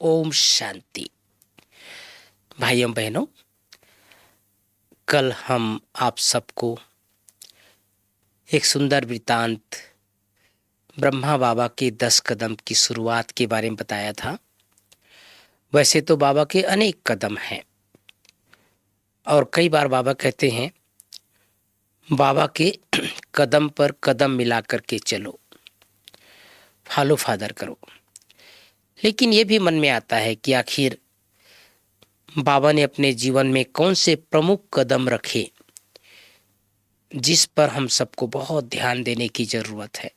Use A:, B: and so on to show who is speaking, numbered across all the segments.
A: ओम शांति। भाइयों बहनों, कल हम आप सबको एक सुंदर वृतांत ब्रह्मा बाबा के 10 कदम की शुरुआत के बारे में बताया था। वैसे तो बाबा के अनेक कदम हैं और कई बार बाबा कहते हैं बाबा के कदम पर कदम मिला करके चलो, फॉलो फादर करो। लेकिन ये भी मन में आता है कि आखिर बाबा ने अपने जीवन में कौन से प्रमुख कदम रखे जिस पर हम सबको बहुत ध्यान देने की जरूरत है।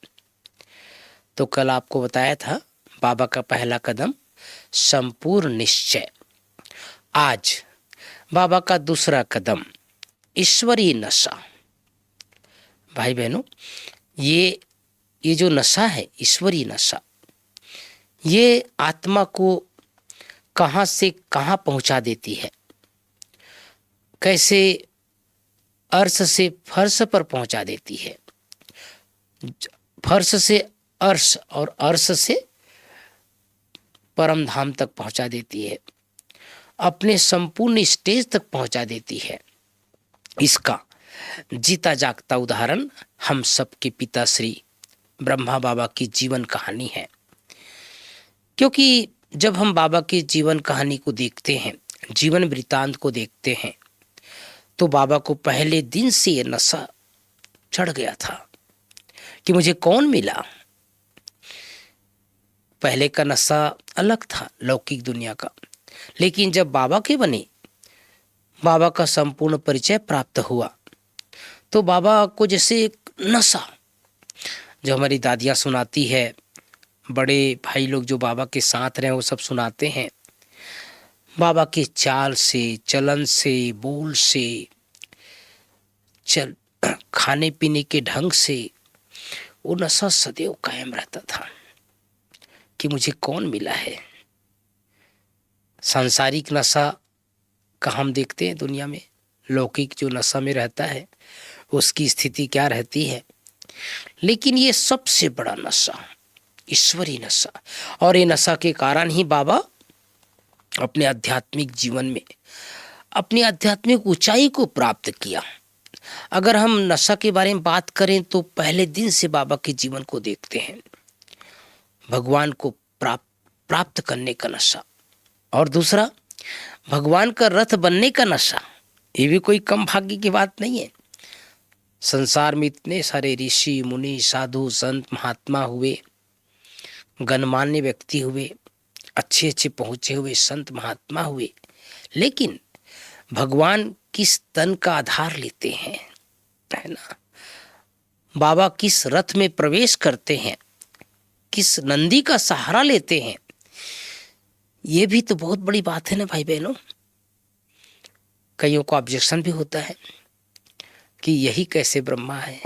A: तो कल आपको बताया था बाबा का पहला कदम संपूर्ण निश्चय। आज बाबा का दूसरा कदम ईश्वरीय नशा। भाई बहनों, ये जो नशा है, ईश्वरीय नशा, ये आत्मा को कहां से कहां पहुंचा देती है। कैसे अर्श से फर्श पर पहुंचा देती है, फर्श से अर्श और अर्श से परम धाम तक पहुंचा देती है, अपने संपूर्ण स्टेज तक पहुंचा देती है। इसका जीता जागता उदाहरण हम सबके पिता श्री ब्रह्मा बाबा की जीवन कहानी है। क्योंकि जब हम बाबा की जीवन कहानी को देखते हैं, जीवन वृतांत को देखते हैं, तो बाबा को पहले दिन से ये नशा चढ़ गया था कि मुझे कौन मिला। पहले का नशा अलग था, लौकिक दुनिया का। लेकिन जब बाबा के बने, बाबा का संपूर्ण परिचय प्राप्त हुआ, तो बाबा को जैसे एक नशा, जो हमारी दादियाँ सुनाती है, बड़े भाई लोग जो बाबा के साथ रहे वो सब सुनाते हैं, बाबा के चाल से, चलन से, बोल से, खाने पीने के ढंग से वो नशा सदैव कायम रहता था कि मुझे कौन मिला है। सांसारिक नशा का हम देखते हैं दुनिया में, लौकिक जो नशा में रहता है उसकी स्थिति क्या रहती है। लेकिन ये सबसे बड़ा नशा ईश्वरीय नशा, और ये नशा के कारण ही बाबा अपने आध्यात्मिक जीवन में अपनी आध्यात्मिक ऊंचाई को प्राप्त किया। अगर हम नशा के बारे में बात करें तो पहले दिन से बाबा के जीवन को देखते हैं, भगवान को प्राप्त करने का नशा, और दूसरा भगवान का रथ बनने का नशा। ये भी कोई कम भाग्य की बात नहीं है। संसार में इतने सारे ऋषि मुनि साधु संत महात्मा हुए, गणमान्य व्यक्ति हुए, अच्छे अच्छे पहुंचे हुए संत महात्मा हुए, लेकिन भगवान किस तन का आधार लेते हैं, है ना। बाबा किस रथ में प्रवेश करते हैं, किस नंदी का सहारा लेते हैं, ये भी तो बहुत बड़ी बात है ना भाई बहनों। कईयों को ऑब्जेक्शन भी होता है कि यही कैसे ब्रह्मा है,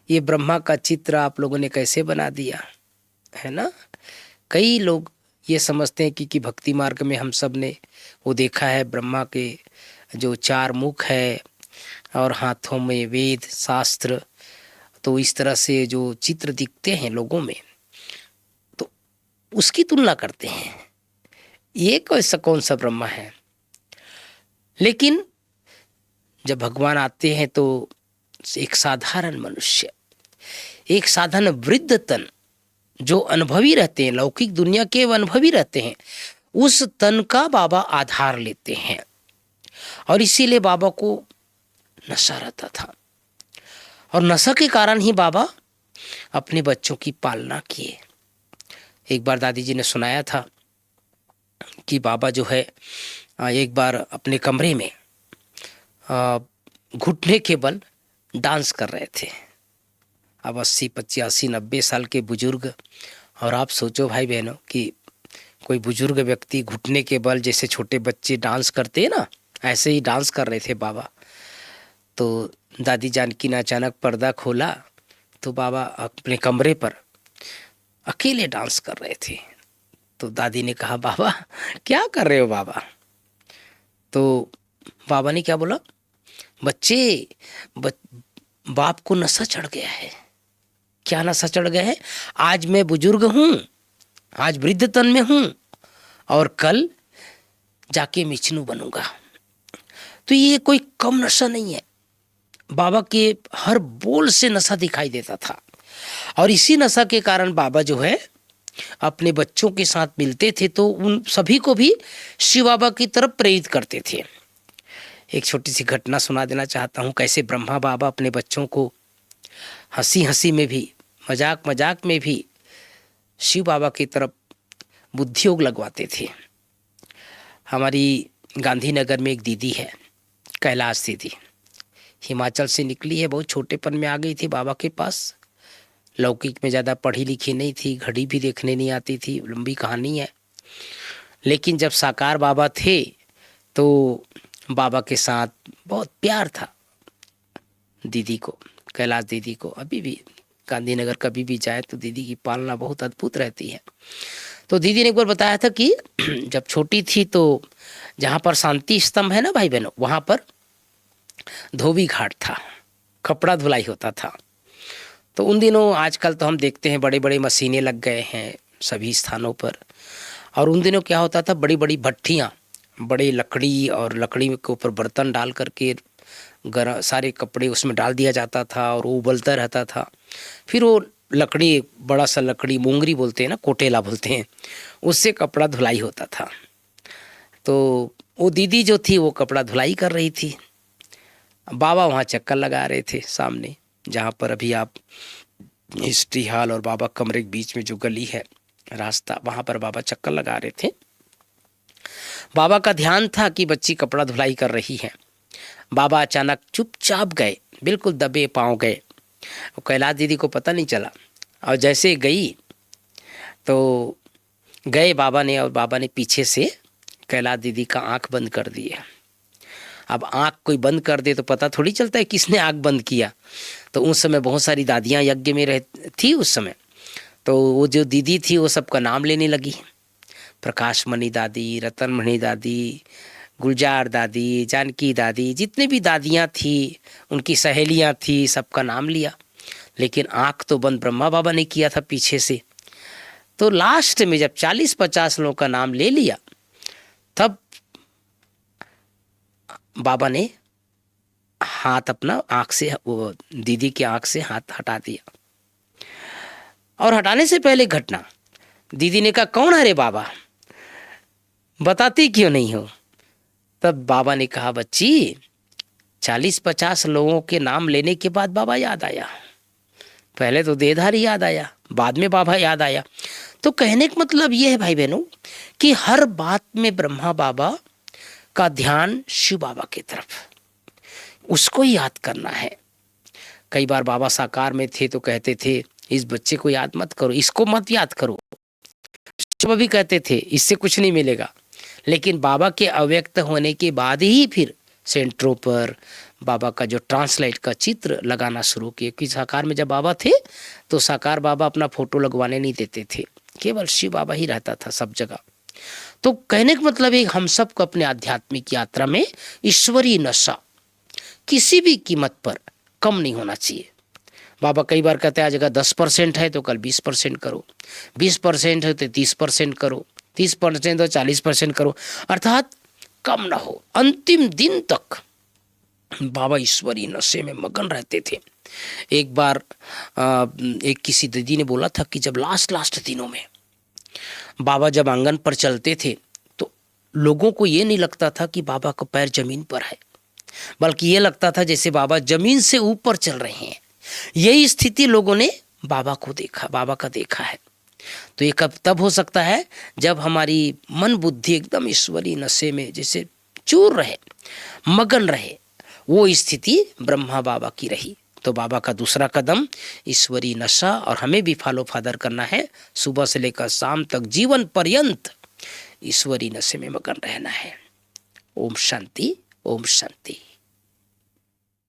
A: ये ब्रह्मा का चित्र आप लोगों ने कैसे बना दिया, है ना। कई लोग ये समझते हैं कि भक्ति मार्ग में हम सब ने वो देखा है, ब्रह्मा के जो 4 मुख है और हाथों में वेद शास्त्र, तो इस तरह से जो चित्र दिखते हैं लोगों में, तो उसकी तुलना करते हैं, ये कौन सा ब्रह्मा है। लेकिन जब भगवान आते हैं तो एक साधारण मनुष्य, एक साधारण वृद्ध तन, जो अनुभवी रहते हैं, लौकिक दुनिया के अनुभवी रहते हैं, उस तन का बाबा आधार लेते हैं। और इसीलिए बाबा को नशा रहता था, और नशा के कारण ही बाबा अपने बच्चों की पालना किए। एक बार दादी जी ने सुनाया था कि बाबा जो है एक बार अपने कमरे में घुटने के बल डांस कर रहे थे। अब 80 85 90 साल के बुजुर्ग, और आप सोचो भाई बहनों कि कोई बुजुर्ग व्यक्ति घुटने के बल, जैसे छोटे बच्चे डांस करते हैं ना, ऐसे ही डांस कर रहे थे बाबा। तो दादी जानकी ने अचानक पर्दा खोला तो बाबा अपने कमरे पर अकेले डांस कर रहे थे। तो दादी ने कहा, बाबा क्या कर रहे हो बाबा। तो बाबा ने क्या बोला, बच्चे बाप को नशा चढ़ गया है। क्या नशा चढ़ गया है? आज मैं बुजुर्ग हूँ, आज वृद्ध तन में हूँ, और कल जाके विष्णु बनूंगा। तो ये कोई कम नशा नहीं है। बाबा के हर बोल से नशा दिखाई देता था और इसी नशा के कारण बाबा जो है अपने बच्चों के साथ मिलते थे तो उन सभी को भी शिव बाबा की तरफ प्रेरित करते थे। एक छोटी सी घटना सुना देना चाहता हूँ, कैसे ब्रह्मा बाबा अपने बच्चों को हंसी हंसी में भी, मजाक मजाक में भी शिव बाबा की तरफ बुद्धि योग लगवाते थे। हमारी गांधीनगर में एक दीदी है, कैलाश दीदी, हिमाचल से निकली है, बहुत छोटेपन में आ गई थी बाबा के पास। लौकिक में ज़्यादा पढ़ी लिखी नहीं थी, घड़ी भी देखने नहीं आती थी, लंबी कहानी है। लेकिन जब साकार बाबा थे तो बाबा के साथ बहुत प्यार था दीदी को, कैलाश दीदी को। अभी भी गांधीनगर कभी भी जाए तो दीदी की पालना बहुत अद्भुत रहती है। तो दीदी ने एक बार बताया था कि जब छोटी थी तो जहाँ पर शांति स्तंभ है ना भाई बहनों, वहाँ पर धोबी घाट था, कपड़ा धुलाई होता था। तो उन दिनों, आजकल तो हम देखते हैं बड़े बड़े मशीनें लग गए हैं सभी स्थानों पर, और उन दिनों क्या होता था, बड़ी बड़ी भट्ठियाँ, बड़े लकड़ी और लकड़ी के ऊपर बर्तन डाल करके सारे कपड़े उसमें डाल दिया जाता था और वो उबलता रहता था। फिर वो लकड़ी, बड़ा सा लकड़ी, मोंगरी बोलते हैं ना, कोटेला बोलते हैं, उससे कपड़ा धुलाई होता था। तो वो दीदी जो थी वो कपड़ा धुलाई कर रही थी, बाबा वहाँ चक्कर लगा रहे थे सामने, जहाँ पर अभी आप हिस्ट्री हॉल और बाबा कमरे के बीच में जो गली है रास्ता, वहाँ पर बाबा चक्कर लगा रहे थे। बाबा का ध्यान था कि बच्ची कपड़ा धुलाई कर रही है। बाबा अचानक चुपचाप गए, बिल्कुल दबे पाँव गए। कैलाश दीदी को पता नहीं चला, और जैसे गई तो गए बाबा ने, और बाबा ने पीछे से कैलाश दीदी का आंख बंद कर दिया। अब आंख कोई बंद कर दे तो पता थोड़ी चलता है किसने आंख बंद किया। तो उस समय बहुत सारी दादियाँ यज्ञ में थी उस समय, तो वो जो दीदी थी वो सबका नाम लेने लगी, प्रकाश मणि दादी, रतन मणि दादी, गुलजार दादी, जानकी दादी, जितने भी दादियाँ थी, उनकी सहेलियाँ थी, सबका नाम लिया। लेकिन आंख तो बंद ब्रह्मा बाबा ने किया था पीछे से। तो लास्ट में जब 40-50 लोगों का नाम ले लिया, तब बाबा ने हाथ अपना आंख से, वो दीदी की आंख से हाथ हटा दिया। और हटाने से पहले घटना, दीदी ने कहा, कौन है रे बाबा, बताती क्यों नहीं हो? तब बाबा ने कहा, बच्ची, 40-50 लोगों के नाम लेने के बाद बाबा याद आया। पहले तो देहधारी याद आया, बाद में बाबा याद आया। तो कहने का मतलब ये है भाई बहनों कि हर बात में ब्रह्मा बाबा का ध्यान शिव बाबा की तरफ, उसको ही याद करना है। कई बार बाबा साकार में थे तो कहते थे, इस बच्चे को याद मत करो, इसको मत याद करो। शिव भी कहते थे इससे कुछ नहीं मिलेगा। लेकिन बाबा के अव्यक्त होने के बाद ही फिर सेंटरों पर बाबा का जो ट्रांसलाइट का चित्र लगाना शुरू किए। क्योंकि साकार में जब बाबा थे तो साकार बाबा अपना फोटो लगवाने नहीं देते थे, केवल शिव बाबा ही रहता था सब जगह। तो कहने का मतलब है, हम सबको अपने आध्यात्मिक यात्रा में ईश्वरीय नशा किसी भी कीमत पर कम नहीं होना चाहिए। बाबा कई बार कहते हैं, आज अगर 10% है तो कल 20% करो, 20% है तो 30% करो, 30% तो 40% करो, अर्थात कम ना हो। अंतिम दिन तक बाबा ईश्वरीय नशे में मगन रहते थे। एक बार एक किसी दीदी ने बोला था कि जब लास्ट दिनों में बाबा जब आंगन पर चलते थे तो लोगों को ये नहीं लगता था कि बाबा का पैर जमीन पर है, बल्कि ये लगता था जैसे बाबा जमीन से ऊपर चल रहे हैं। यही स्थिति लोगों ने बाबा का देखा है। तो ये कब तब हो सकता है जब हमारी मन बुद्धि एकदम ईश्वरीय नशे में जैसे चूर रहे, मगन रहे। वो स्थिति ब्रह्मा बाबा की रही। तो बाबा का दूसरा कदम ईश्वरीय नशा, और हमें भी फॉलो फादर करना है, सुबह से लेकर शाम तक जीवन पर्यंत ईश्वरीय नशे में मगन रहना है। ओम शांति, ओम शांति।